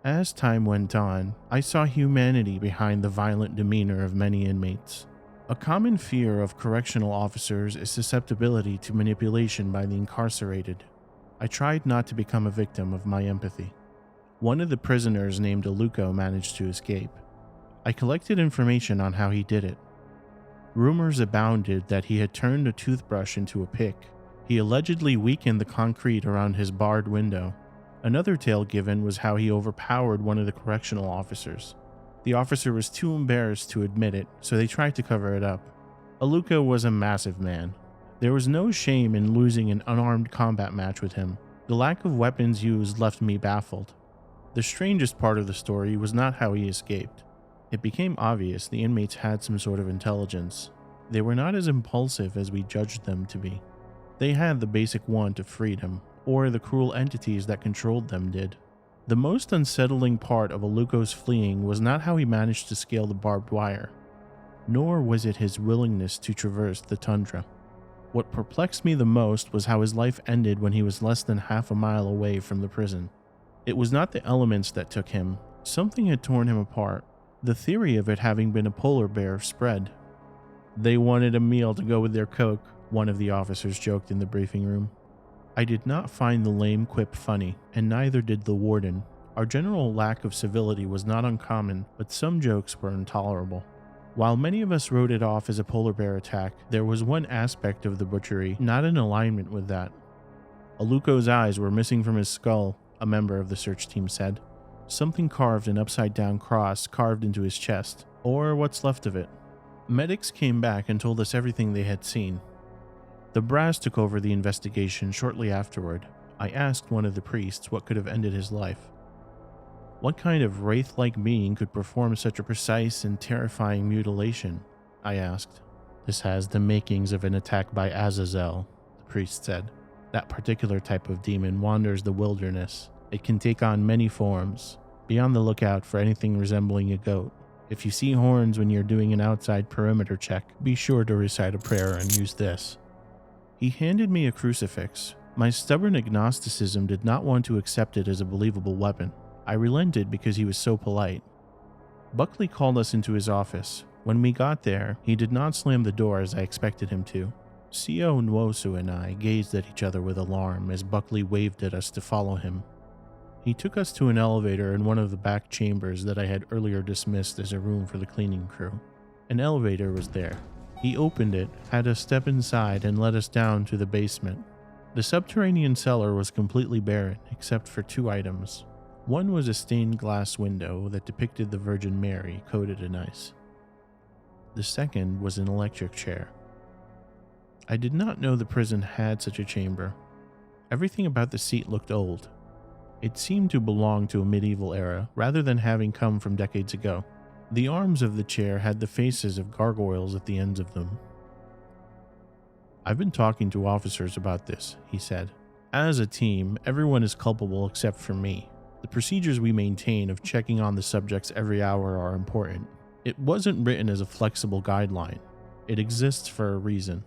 As time went on, I saw humanity behind the violent demeanor of many inmates. A common fear of correctional officers is susceptibility to manipulation by the incarcerated. I tried not to become a victim of my empathy. One of the prisoners named Aluko managed to escape. I collected information on how he did it. Rumors abounded that he had turned a toothbrush into a pick. He allegedly weakened the concrete around his barred window. Another tale given was how he overpowered one of the correctional officers. The officer was too embarrassed to admit it, so they tried to cover it up. Aluko was a massive man. There was no shame in losing an unarmed combat match with him. The lack of weapons used left me baffled. The strangest part of the story was not how he escaped. It became obvious the inmates had some sort of intelligence. They were not as impulsive as we judged them to be. They had the basic want of freedom, or the cruel entities that controlled them did. The most unsettling part of Aluko's fleeing was not how he managed to scale the barbed wire, nor was it his willingness to traverse the tundra. What perplexed me the most was how his life ended when he was less than half a mile away from the prison. It was not the elements that took him. Something had torn him apart. The theory of it having been a polar bear spread. "They wanted a meal to go with their Coke," one of the officers joked in the briefing room. I did not find the lame quip funny, and neither did the warden. Our general lack of civility was not uncommon, but some jokes were intolerable. While many of us wrote it off as a polar bear attack, there was one aspect of the butchery not in alignment with that. Aluko's eyes were missing from his skull, a member of the search team said. Something carved an upside-down cross carved into his chest, or what's left of it. Medics came back and told us everything they had seen. The brass took over the investigation shortly afterward. I asked one of the priests what could have ended his life. What kind of wraith-like being could perform such a precise and terrifying mutilation? I asked. "This has the makings of an attack by Azazel," the priest said. "That particular type of demon wanders the wilderness. It can take on many forms. Be on the lookout for anything resembling a goat. If you see horns when you're doing an outside perimeter check, be sure to recite a prayer and use this." He handed me a crucifix. My stubborn agnosticism did not want to accept it as a believable weapon. I relented because he was so polite. Buckley called us into his office. When we got there, he did not slam the door as I expected him to. CO Nwosu and I gazed at each other with alarm as Buckley waved at us to follow him. He took us to an elevator in one of the back chambers that I had earlier dismissed as a room for the cleaning crew. An elevator was there. He opened it, had us step inside, and led us down to the basement. The subterranean cellar was completely barren, except for two items. One was a stained glass window that depicted the Virgin Mary coated in ice. The second was an electric chair. I did not know the prison had such a chamber. Everything about the seat looked old. It seemed to belong to a medieval era, rather than having come from decades ago. The arms of the chair had the faces of gargoyles at the ends of them. "I've been talking to officers about this," he said. "As a team, everyone is culpable except for me. The procedures we maintain of checking on the subjects every hour are important. It wasn't written as a flexible guideline. It exists for a reason.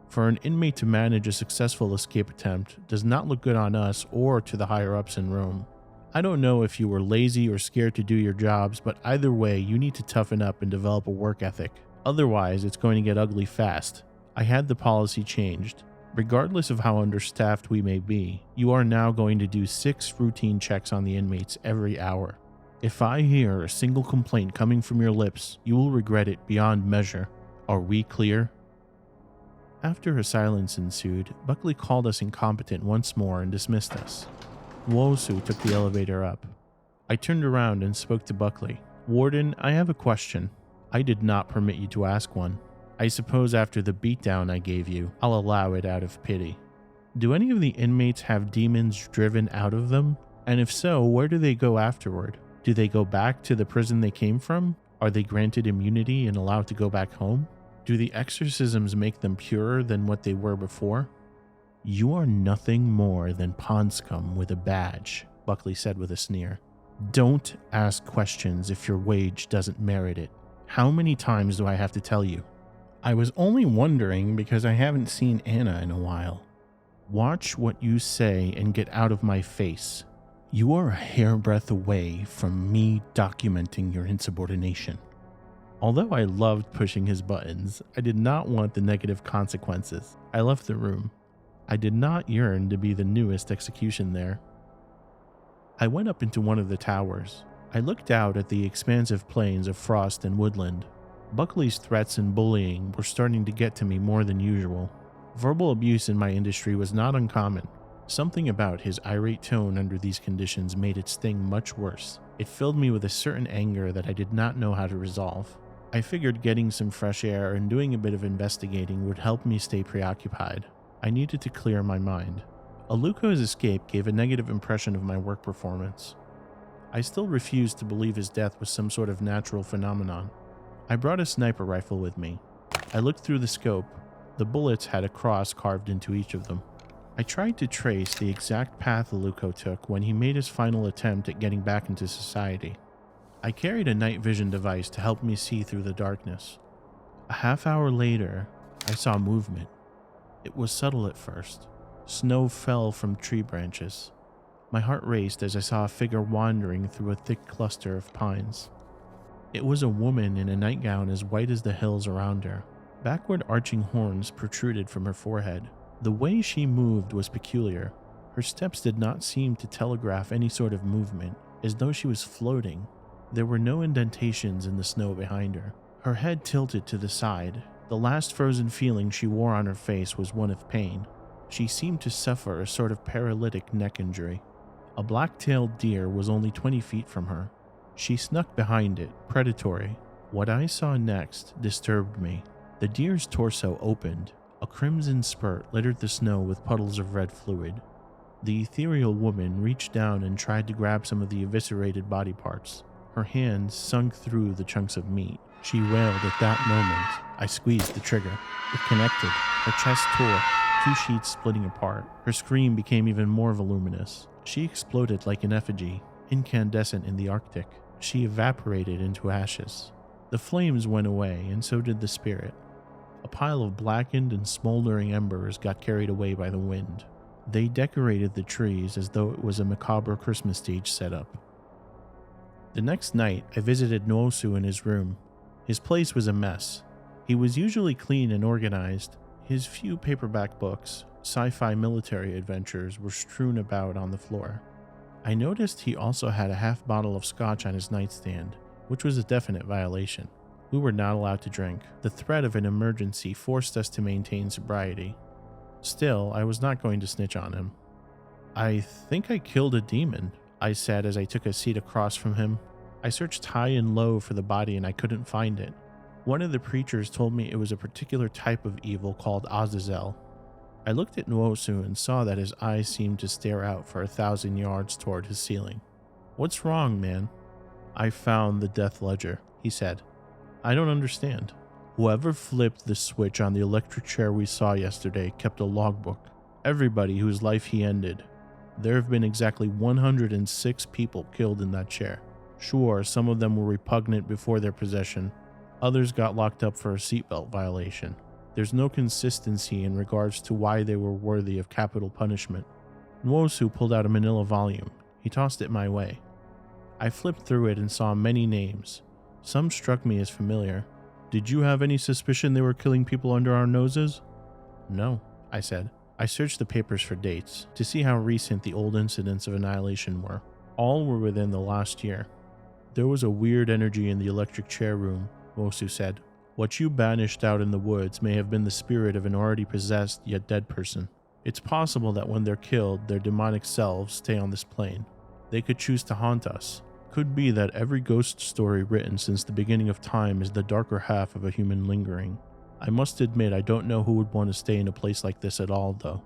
For an inmate to manage a successful escape attempt does not look good on us or to the higher-ups in Rome. I don't know if you were lazy or scared to do your jobs, but either way, you need to toughen up and develop a work ethic. Otherwise, it's going to get ugly fast. I had the policy changed. Regardless of how understaffed we may be, you are now going to do 6 routine checks on the inmates every hour. If I hear a single complaint coming from your lips, you will regret it beyond measure. Are we clear?" After a silence ensued, Buckley called us incompetent once more and dismissed us. Nwosu took the elevator up. I turned around and spoke to Buckley. "Warden, I have a question. I did not permit you to ask one. I suppose after the beatdown I gave you, I'll allow it out of pity. Do any of the inmates have demons driven out of them? And if so, where do they go afterward? Do they go back to the prison they came from? Are they granted immunity and allowed to go back home? Do the exorcisms make them purer than what they were before?" "You are nothing more than pond scum with a badge," Buckley said with a sneer. "Don't ask questions if your wage doesn't merit it. How many times do I have to tell you?" "I was only wondering because I haven't seen Anna in a while." "Watch what you say and get out of my face. You are a hairbreadth away from me documenting your insubordination. Although I loved pushing his buttons, I did not want the negative consequences. I left the room. I did not yearn to be the newest execution there. I went up into one of the towers. I looked out at the expansive plains of frost and woodland. Buckley's threats and bullying were starting to get to me more than usual. Verbal abuse in my industry was not uncommon. Something about his irate tone under these conditions made it sting much worse. It filled me with a certain anger that I did not know how to resolve. I figured getting some fresh air and doing a bit of investigating would help me stay preoccupied. I needed to clear my mind. Aluko's escape gave a negative impression of my work performance. I still refused to believe his death was some sort of natural phenomenon. I brought a sniper rifle with me. I looked through the scope. The bullets had a cross carved into each of them. I tried to trace the exact path Aluko took when he made his final attempt at getting back into society. I carried a night vision device to help me see through the darkness. A half hour later, I saw movement. It was subtle at first. Snow fell from tree branches. My heart raced as I saw a figure wandering through a thick cluster of pines. It was a woman in a nightgown as white as the hills around her. Backward arching horns protruded from her forehead. The way she moved was peculiar. Her steps did not seem to telegraph any sort of movement, as though she was floating. There were no indentations in the snow behind her. Her head tilted to the side. The last frozen feeling she wore on her face was one of pain. She seemed to suffer a sort of paralytic neck injury. A black-tailed deer was only 20 feet from her. She snuck behind it, predatory. What I saw next disturbed me. The deer's torso opened. A crimson spurt littered the snow with puddles of red fluid. The ethereal woman reached down and tried to grab some of the eviscerated body parts. Her hands sunk through the chunks of meat. She wailed at that moment. I squeezed the trigger. It connected. Her chest tore, 2 sheets splitting apart. Her scream became even more voluminous. She exploded like an effigy, incandescent in the Arctic. She evaporated into ashes. The flames went away, and so did the spirit. A pile of blackened and smoldering embers got carried away by the wind. They decorated the trees as though it was a macabre Christmas stage setup. The next night, I visited Nwosu in his room. His place was a mess. He was usually clean and organized. His few paperback books, sci-fi military adventures, were strewn about on the floor. I noticed he also had a half bottle of scotch on his nightstand, which was a definite violation. We were not allowed to drink. The threat of an emergency forced us to maintain sobriety. Still, I was not going to snitch on him. "I think I killed a demon," I said as I took a seat across from him. I searched high and low for the body and I couldn't find it. One of the preachers told me it was a particular type of evil called Azazel. I looked at Nwosu and saw that his eyes seemed to stare out for 1,000 yards toward his ceiling. "What's wrong, man?" "I found the death ledger," he said. "I don't understand." "Whoever flipped the switch on the electric chair we saw yesterday kept a logbook. Everybody whose life he ended. There have been exactly 106 people killed in that chair. Sure, some of them were repugnant before their possession. Others got locked up for a seatbelt violation. There's no consistency in regards to why they were worthy of capital punishment." Nwosu pulled out a manila volume. He tossed it my way. I flipped through it and saw many names. Some struck me as familiar. "Did you have any suspicion they were killing people under our noses?" "No," I said. I searched the papers for dates to see how recent the old incidents of annihilation were. All were within the last year. "There was a weird energy in the electric chair room," Nwosu said. "What you banished out in the woods may have been the spirit of an already possessed yet dead person. It's possible that when they're killed, their demonic selves stay on this plane. They could choose to haunt us. Could be that every ghost story written since the beginning of time is the darker half of a human lingering. I must admit I don't know who would want to stay in a place like this at all, though."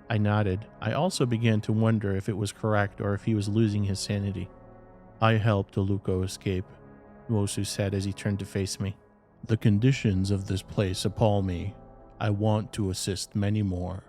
I nodded. I also began to wonder if it was correct or if he was losing his sanity. "I helped Aluko escape," Nwosu said as he turned to face me. "The conditions of this place appall me. I want to assist many more."